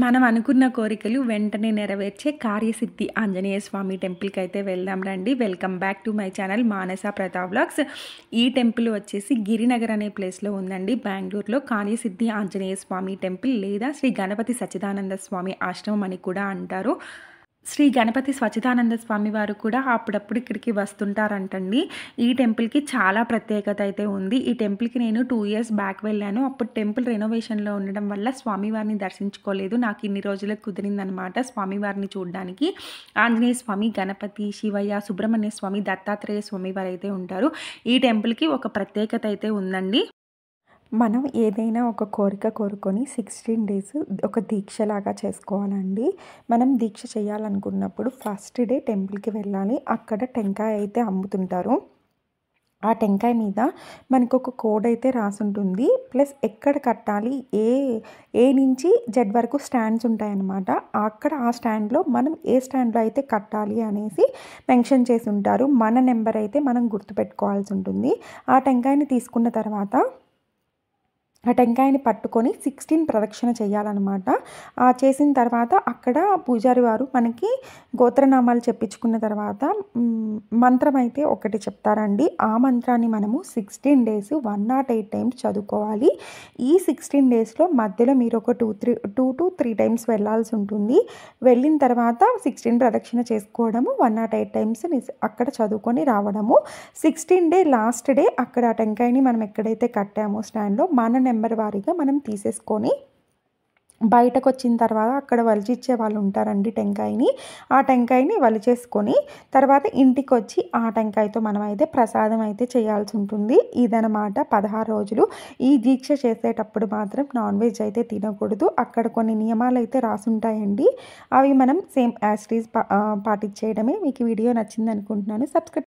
మనం అనుకున్న కోరికలు వెంటనే నెరవేర్చే కార్యసిద్ధి ఆంజనేయ స్వామి టెంపుల్‌కి అయితే వెళ్దాం రండి. Welcome back to my channel Manasa Pratap vlogs. ఈ టెంపుల్ వచ్చేసి గిరినగర్ అనే ప్లేస్‌లో ఉందండి బెంగుళూరులో. కార్యసిద్ధి ఆంజనేయ స్వామి టెంపుల్ లేదా శ్రీ గణపతి సచ్చిదానంద స్వామి ఆశ్రమం అని కూడా అంటారు. శ్రీ గణపతి స్వచ్చిదానంద స్వామి వారు కూడా అప్పుడప్పుడు ఇక్కడికి వస్తుంటారంటండి. ఈ టెంపుల్‌కి చాలా ప్రత్యేకత అయితే ఉంది. ఈ టెంపుల్‌కి నేను 2 ఇయర్స్ బ్యాక్ వెళ్ళాను. అప్పుడు టెంపుల్ రెనోవేషన్‌లో ఉండడం వల్ల స్వామివారిని దర్శించుకోలేదు. నాకు ఇన్ని రోజులకు కుదిరిందనమాట స్వామివారిని చూడడానికి. ఆంజనేయ స్వామి, గణపతి, శివయ్య, సుబ్రహ్మణ్య స్వామి, దత్తాత్రేయ స్వామి వారైతే ఉంటారు. ఈ టెంపుల్‌కి ఒక ప్రత్యేకత అయితే ఉందండి. మనం ఏదైనా ఒక కోరిక కోరుకొని 16 డేస్ ఒక దీక్షలాగా చేసుకోవాలండి. మనం దీక్ష చేయాలనుకున్నప్పుడు ఫస్ట్ డే టెంపుల్‌కి వెళ్ళాలి. అక్కడ టెంకాయ అయితే అమ్ముతుంటారు. ఆ టెంకాయ మీద మనకొక కోడ్ అయితే రాసుంటుంది. ప్లస్ ఎక్కడ కట్టాలి, ఏ ఏ నుంచి జెడ్ వరకు స్టాండ్స్ ఉంటాయన్నమాట. అక్కడ ఆ స్టాండ్‌లో మనం ఏ స్టాండ్‌లో అయితే కట్టాలి అనేసి మెన్షన్ చేసుంటారు. మన నెంబర్ అయితే మనం గుర్తుపెట్టుకోవాల్సి ఉంటుంది. ఆ టెంకాయని తీసుకున్న తర్వాత ఆ టెంకాయని పట్టుకొని 16 ప్రదక్షిణ చేయాలనమాట. చేసిన తర్వాత అక్కడ పూజారి వారు మనకి గోత్రనామాలు చెప్పించుకున్న తర్వాత మంత్రం అయితే ఒకటి చెప్తారండి. ఆ మంత్రాన్ని మనము 16 డేస్ 108 టైమ్స్ చదువుకోవాలి. ఈ 16 డేస్‌లో మధ్యలో మీరు ఒక 2-3 టైమ్స్ వెళ్ళాల్సి ఉంటుంది. వెళ్ళిన తర్వాత 16 ప్రదక్షిణ చేసుకోవడము, 108 టైమ్స్ అక్కడ చదువుకొని రావడము. 16 డే లాస్ట్ డే అక్కడ ఆ టెంకాయని మనం ఎక్కడైతే కట్టామో స్టాండ్‌లో మన నెంబర్ వారీగా మనం తీసేసుకొని బయటకొచ్చిన తర్వాత అక్కడ వలిచిచ్చే వాళ్ళు ఉంటారండి టెంకాయని. ఆ టెంకాయని వలిచేసుకొని తర్వాత ఇంటికొచ్చి ఆ టెంకాయతో మనమైతే ప్రసాదం అయితే చేయాల్సి ఉంటుంది. ఇదనమాట 16 రోజులు. ఈ దీక్ష చేసేటప్పుడు మాత్రం నాన్ వెజ్ అయితే తినకూడదు. అక్కడ కొన్ని నియమాలైతే రాసుంటాయండి. అవి మనం సేమ్ యాజ్ ఇట్ ఈజ్ పాటించేయడమే. మీకు ఈ వీడియో నచ్చిందనుకుంటున్నాను. సబ్స్క్రైబ్